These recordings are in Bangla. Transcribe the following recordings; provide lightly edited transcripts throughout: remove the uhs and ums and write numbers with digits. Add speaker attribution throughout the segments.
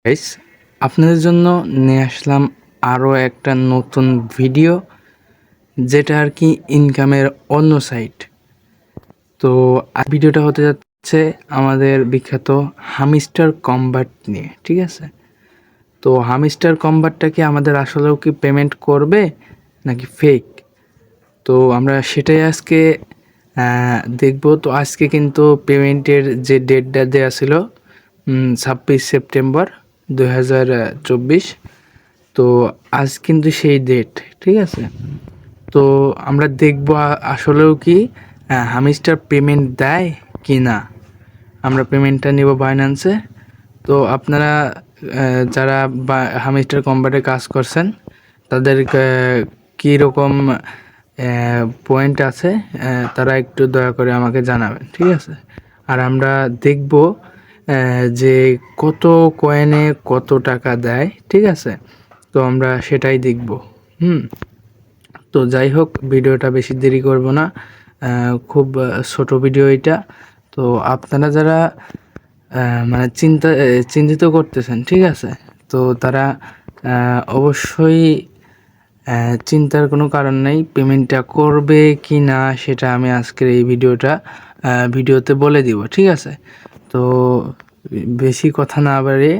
Speaker 1: গাইস, আপনাদের জন্য নিয়ে আসলাম আরও একটা নতুন ভিডিও, যেটা আর কি ইনকামের অন্য সাইট। তো ভিডিওটা হতে যাচ্ছে আমাদের বিখ্যাত হামিস্টার কম্বাট নিয়ে, ঠিক আছে? তো হামিস্টার কম্বাটটা কি আমাদের আসলেও কি পেমেন্ট করবে নাকি ফেক? তো আমরা সেটাই আজকে দেখব। তো আজকে কিন্তু পেমেন্টের যে ডেটটা দেওয়া ছিল 26 সেপ্টেম্বর 2024। তো আজ কিন্তু সেই ডেট, ঠিক আছে? তো আমরা দেখব আসলেও কি হামিস্টার পেমেন্ট দেয় কি না। আমরা পেমেন্টটা নেব বাইন্যান্সে। তো আপনারা যারা হামিস্টার কম্বাটে কাজ করছেন, তাদের কীরকম পয়েন্ট আছে, তারা একটু দয়া করে আমাকে জানাবেন, ঠিক আছে? আর আমরা দেখব যে কত কয়েনে কত টাকা দেয়, ঠিক আছে? তো আমরা সেটাই দেখব। তো যাই হোক, ভিডিওটা বেশি দেরি করব না, খুব ছোট ভিডিও এটা। তো আপনারা যারা মানে চিন্তিত করতেছেন, ঠিক আছে? তো তারা অবশ্যই চিন্তার কোনো কারণ নেই। পেমেন্টটা করবে কি না সেটা আমি আজকের এই ভিডিওতে বলে দিব, ঠিক আছে? তো বেশি কথা না বাড়িয়ে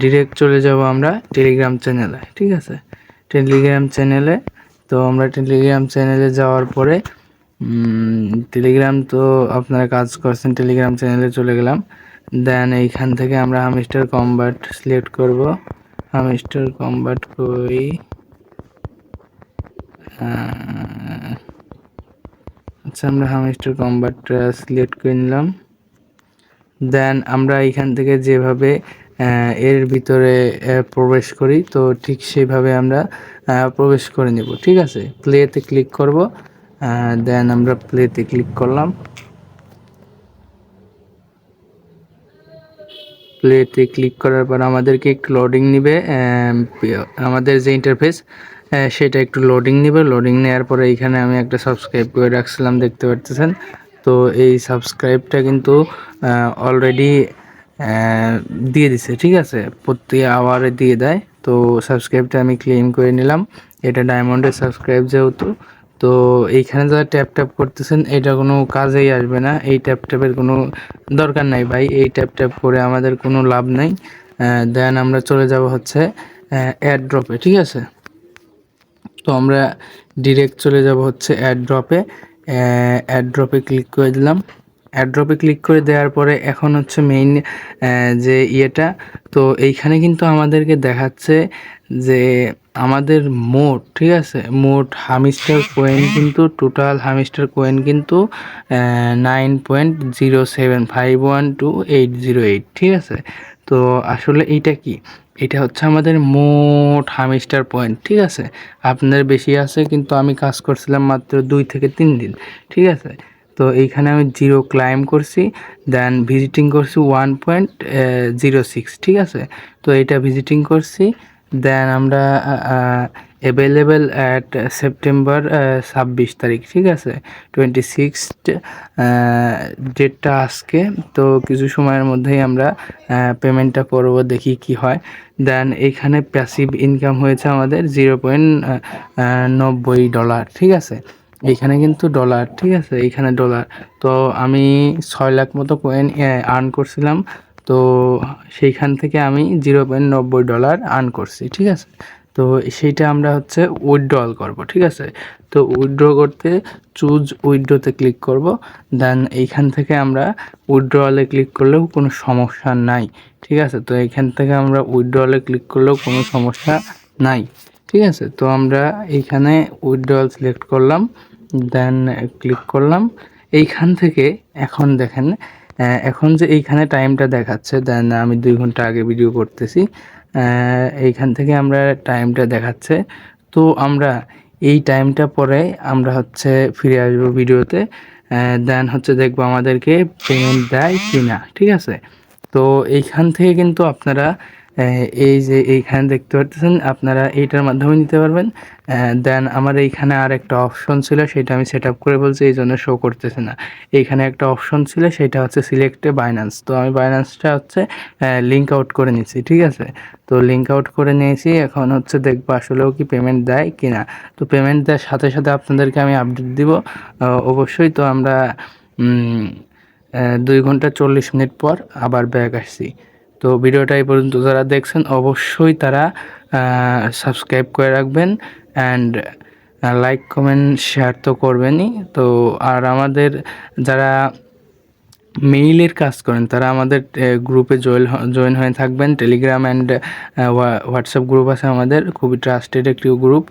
Speaker 1: ডিরেক্ট চলে যাব আমরা টেলিগ্রাম চ্যানেলে, ঠিক আছে? টেলিগ্রাম চ্যানেলে। তো আমরা টেলিগ্রাম চ্যানেলে যাওয়ার পরে টেলিগ্রাম তো আপনারা কাজ করছেন, টেলিগ্রাম চ্যানেলে চলে গেলাম। দেন এইখান থেকে আমরা হামিস্টার কম্বাট সিলেক্ট করব। হামিস্টার কম্বাট কই, আচ্ছা, আমরা হামিস্টার কম্বাটটা সিলেক্ট করে নিলাম। দেন আমরা এইখান থেকে যেভাবে এর ভিতরে প্রবেশ করি, তো ঠিক সেইভাবে আমরা প্রবেশ করে নেব, ঠিক আছে? প্লেতে ক্লিক করব। দেন আমরা প্লেতে ক্লিক করলাম। প্লেতে ক্লিক করার পর আমাদেরকে একটু লোডিং নেবে, আমাদের যে ইন্টারফেস সেটা একটু লোডিং নেবে। লোডিং নেওয়ার পরে এইখানে আমি একটা সাবস্ক্রাইব করে রাখছিলাম, দেখতে পারতেছেন। তো এই সাবস্ক্রাইবটা কিন্তু অলরেডি দিয়ে দিছে, ঠিক আছে? প্রতি আওয়ারে দিয়ে দেয়। তো সাবস্ক্রাইবটা আমি ক্লেম করে নিলাম। এটা ডায়মন্ডের সাবস্ক্রাইব যেহেতু। তো এইখানে যারা ট্যাপ করতেছেন, এটা কোনো কাজেই আসবে না। এই ট্যাপের কোনো দরকার নাই ভাই, এই ট্যাপ করে আমাদের কোনো লাভ নাই। দেন আমরা চলে যাব হচ্ছে অ্যাড ড্রপে, ঠিক আছে? তো আমরা ডিরেক্ট চলে যাব হচ্ছে অ্যাড ড্রপে ক্লিক করে দিলাম। অ্যাড ড্রপে ক্লিক করে দেওয়ার পরে এখন হচ্ছে মেইন যে ইয়েটা। তো এইখানে কিন্তু আমাদেরকে দেখাচ্ছে যে আমাদের মোট, ঠিক আছে, মোট হামিস্টার কোয়েন কিন্তু, টোটাল হামিস্টার কোয়েন কিন্তু 9.07512,808, ঠিক আছে? তো আসলে এইটা কি, এটা হচ্ছে আমাদের মোট হামিস্টার পয়েন্ট, ঠিক আছে? আপনাদের বেশি আছে, কিন্তু আমি কাজ করছিলাম মাত্র 2 থেকে 3 দিন, ঠিক আছে? তো এইখানে আমি 0 ক্লাইম করছি। দেন ভিজিটিং করছি 1.06, ঠিক আছে? তো এইটা ভিজিটিং করছি। দেন আমরা অ্যাভেলেবেল অ্যাট সেপ্টেম্বর 26 তারিখ, ঠিক আছে? 26 ডেটটা আজকে। তো কিছু সময়ের মধ্যেই আমরা পেমেন্টটা করব, দেখি কি হয়। দেন এইখানে প্যাসিভ ইনকাম হয়েছে আমাদের $0.90, ঠিক আছে? এইখানে কিন্তু ডলার, ঠিক আছে? এইখানে ডলার। তো আমি 6 লাখ মতো কয়েন আর্ন করছিলাম। তো সেইখান থেকে আমি $0.90 আর্ন করছি, ঠিক আছে? তো সেইটা আমরা হচ্ছে উইথড্রল করব, ঠিক আছে? তো উইথড্র করতে চুজ উইথড্রোতে ক্লিক করব। দেন এইখান থেকে আমরা উইথড্রলে ক্লিক করলেও কোনো সমস্যা নাই, ঠিক আছে? তো এইখান থেকে আমরা উইথড্রলে ক্লিক করলেও কোনো সমস্যা নাই, ঠিক আছে? তো আমরা এইখানে উইথড্রল সিলেক্ট করলাম। দেন ক্লিক করলাম। এইখান থেকে এখন দেখেন, এখন যে এইখানে টাইমটা দেখাচ্ছে, দেন আমি 2 ঘন্টা আগে ভিডিও করতেছি। এইখান থেকে আমরা টাইমটা দেখাচ্ছে। তো আমরা এই টাইমটা পরে আমরা হচ্ছে ফিরে আসবো ভিডিওতে। দেন হচ্ছে দেখবো আমাদেরকে পেমেন্ট দেয় কি না, ঠিক আছে? তো এইখান থেকে কিন্তু আপনারা এই যে এইখানে দেখতে পারতেছেন, আপনারা এইটার মাধ্যমে নিতে পারবেন। দেন আমার এইখানে আর একটা অপশন ছিল, সেটা আমি সেট আপ করে বলছি, এই জন্য শো করতেছে না। এইখানে একটা অপশন ছিল, সেটা হচ্ছে সিলেক্টে বাইন্যান্স। তো আমি বাইন্যান্সটা হচ্ছে লিঙ্ক আউট করে নিচ্ছি, ঠিক আছে। তো লিঙ্ক আউট করে নিয়েছি, এখন হচ্ছে দেখবো আসলেও কি পেমেন্ট দেয় কি না। তো পেমেন্ট দেওয়ার সাথে সাথে আপনাদেরকে আমি আপডেট দিব অবশ্যই। তো আমরা 2 ঘন্টা 40 মিনিট পর আবার ব্যাক আসছি। তো ভিডিওটা এই পর্যন্ত যারা দেখছেন অবশ্যই তারা সাবস্ক্রাইব করে রাখবেন, অ্যান্ড লাইক কমেন্ট শেয়ার তো করবেনই। তো আর আমাদের যারা মেইলের কাজ করেন তারা আমাদের গ্রুপে জয়েন হয়ে থাকবেন। টেলিগ্রাম অ্যান্ড হোয়াটসঅ্যাপ গ্রুপ আছে আমাদের, খুবই ট্রাস্টেড একটি গ্রুপ।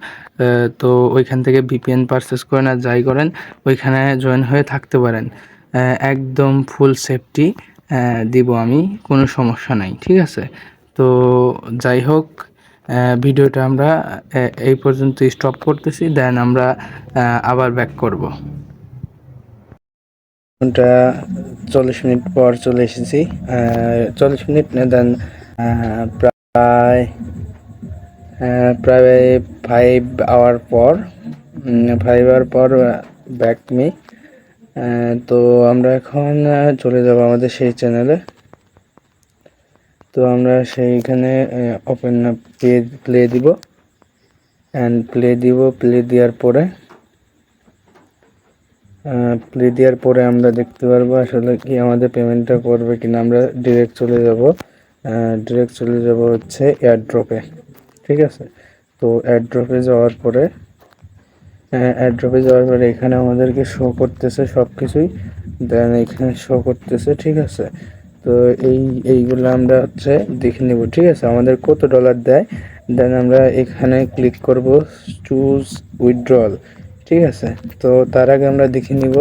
Speaker 1: তো ওইখান থেকে ভিপিএন পারচেস করেন আর যাই করেন ওইখানে জয়েন হয়ে থাকতে পারেন। একদম ফুল সেফটি দিব আমি, কোনো সমস্যা নাই, ঠিক আছে। তো যাই হোক, ভিডিওটা আমরা এই পর্যন্ত স্টপ করতেছি, দেন আমরা আবার ব্যাক করব। ঘন্টা 40 মিনিট পর চলে এসেছি। 40 মিনিট না, দেন প্রায় প্রায় 5 আওয়ার পর 5 আওয়ার পর ব্যাক মি। তো আমরা এখন চলে যাব আমাদের সেই চ্যানেলে। তো আমরা সেইখানে ওপেন পেজ প্লে দিব, অ্যান্ড প্লে দেওয়ার পরে আমরা দেখতে পারবো আসলে কি আমাদের পেমেন্টটা করবে কিনা। আমরা ডিরেক্ট চলে যাব হচ্ছে এয়ারড্রপে, ঠিক আছে। তো এয়ারড্রপে যাওয়ার পরে এখানে আমাদেরকে শো করতেছে সব কিছুই, দেন এখানে শো করতেছে, ঠিক আছে। তো এইগুলো আমরা হচ্ছে দেখে নেব, ঠিক আছে, আমাদের কত ডলার দেয়। দেন আমরা এখানে ক্লিক করব চুজ উইথড্রল, ঠিক আছে। তো তার আগে আমরা দেখে নিব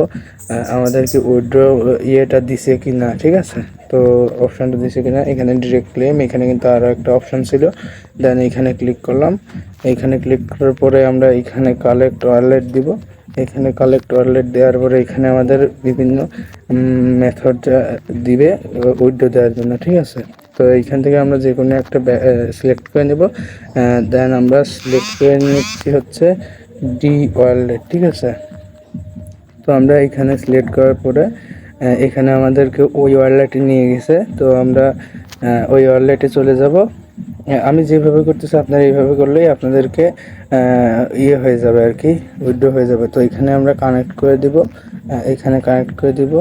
Speaker 1: আমাদেরকে উইথড্র ইয়েটা দিছে কি না, ঠিক আছে। তো অপশানটা দিছে কিনা, এখানে ডিরেক্ট ক্লেম, এখানে কিন্তু আরও একটা অপশান ছিল। দেন এখানে ক্লিক করলাম। এখানে ক্লিক করার পরে আমরা এখানে কালেক্ট ওয়ালেট দিব। এখানে কালেক্ট ওয়ালেট দেওয়ার পরে এখানে আমাদের বিভিন্ন মেথড দিবে উইথড্র দেওয়ার জন্য, ঠিক আছে। তো এইখান থেকে আমরা যে কোনো একটা সিলেক্ট করে নেব। দেন আমরা সিলেক্ট করে নিচ্ছি হচ্ছে ডি ওয়ালেট, ঠিক আছে। তো আমরা এখানে সিলেক্ট করার পরে এখানে আমাদেরকে ওই ওয়ালেটে নিয়ে গেছে। তো আমরা ওই ওয়ালেটে চলে যাব। আমি যেভাবে করতেছি আপনারা এইভাবে করলেই আপনাদেরকে ইয়ে হয়ে যাবে আর কি, উইথড্র হয়ে যাবে। তো এখানে আমরা কানেক্ট করে দিব, এখানে কানেক্ট করে দিব,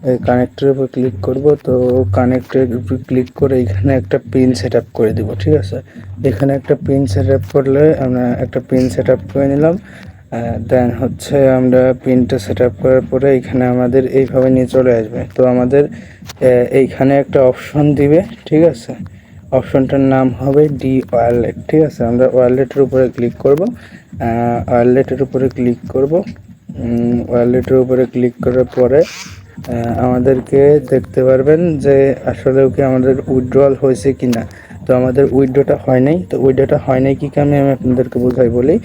Speaker 1: এই কানেক্টের উপর ক্লিক করব। তো কানেক্টের উপর ক্লিক করে এখানে একটা পিন সেট আপ করে দিব, ঠিক আছে। এখানে একটা পিন সেট আপ করলে আমরা একটা পিন সেট আপ করে নিলাম। দেন হচ্ছে আমরা পিনটা সেট আপ করার পরে এখানে আমাদের এইভাবে নিয়ে চলে আসবে। তো আমাদের এইখানে একটা অপশন দিবে, ঠিক আছে। অপশনটার নাম হবে ডি ওয়ালেট, ঠিক আছে। আমরা ওয়ালেটের উপরে ক্লিক করব। ওয়ালেটের উপরে ক্লিক করার পরে আমাদেরকে দেখতে পারবেন যে আসলেও কি আমাদের উইথড্রল হয়েছে কি না। তো আমাদের উইথড্রটা হয় নাই। তো উইথড্রটা হয় নাই কি কারণে আমি আপনাদেরকে বলি।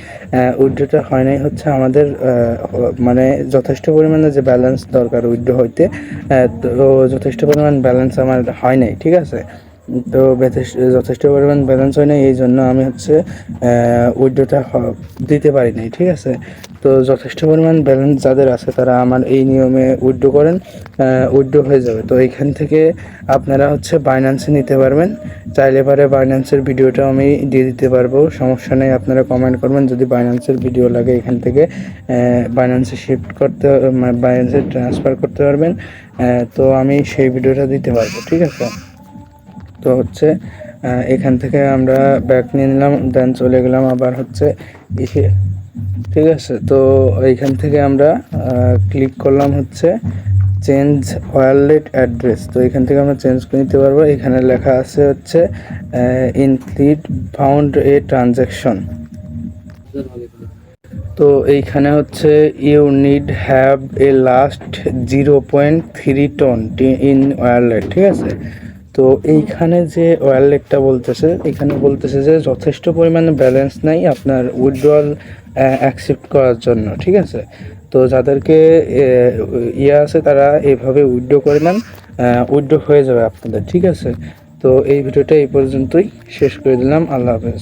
Speaker 1: উইথড্রটা হয় নাই হচ্ছে আমাদের মানে যথেষ্ট পরিমাণে যে ব্যালেন্স দরকার উইথড্র হইতে, তো যথেষ্ট পরিমাণ ব্যালেন্স আমার হয় নাই, ঠিক আছে। তো যথেষ্ট পরিমাণ ব্যালেন্স হয় নাই, এই জন্য আমি হচ্ছে উইথড্রটা দিতে পারি নাই, ঠিক আছে। তো যথেষ্ট পরিমাণ ব্যালেন্স যাদের আছে তারা আমার এই নিয়মে উইথড্র করেন, উইথড্র হয়ে যাবে। তো এইখান থেকে আপনারা হচ্ছে বাইন্যান্সে নিতে পারবেন। চাইলে পারে বাইন্যান্সের ভিডিওটা আমি দিয়ে দিতে পারবো, সমস্যা নেই। আপনারা কমেন্ট করবেন যদি বাইন্যান্সের ভিডিও লাগে, এখান থেকে বাইন্যান্সে শিফট করতে, বাইন্যান্সে ট্রান্সফার করতে পারবেন। তো আমি সেই ভিডিওটা দিতে পারবো, ঠিক আছে। তো হচ্ছে এখান থেকে আমরা ব্যাক নিয়ে নিলাম, দেন চলে গেলাম আবার হচ্ছে এসে, ঠিক আছে। তো এইখান থেকে আমরা ক্লিক করলাম হচ্ছে চেঞ্জ ওয়ালেট অ্যাড্রেস। তো এখান থেকে আমরা চেঞ্জ করে নিতে পারবো। এখানে লেখা আছে হচ্ছে ইনক্লুড ফাউন্ড এ ট্রানজ্যাকশন। তো এইখানে হচ্ছে you need have a last 0.3 ton in wallet, ঠিক আছে। তো এইখানে যে ওয়ালেটটা বলতেছে, এখানে বলতেছে যে যথেষ্ট পরিমাণে ব্যালেন্স নাই আপনার উইথড্রল অ্যাকসেপ্ট করার জন্য, ঠিক আছে। তো যাদেরকে ইয়ে আছে তারা এভাবে উইথড্র করে নেন, উইথড্র হয়ে যাবে আপনাদের, ঠিক আছে। তো তো এই ভিডিওটা এই পর্যন্তই শেষ করে দিলাম। আল্লাহ হাফেজ।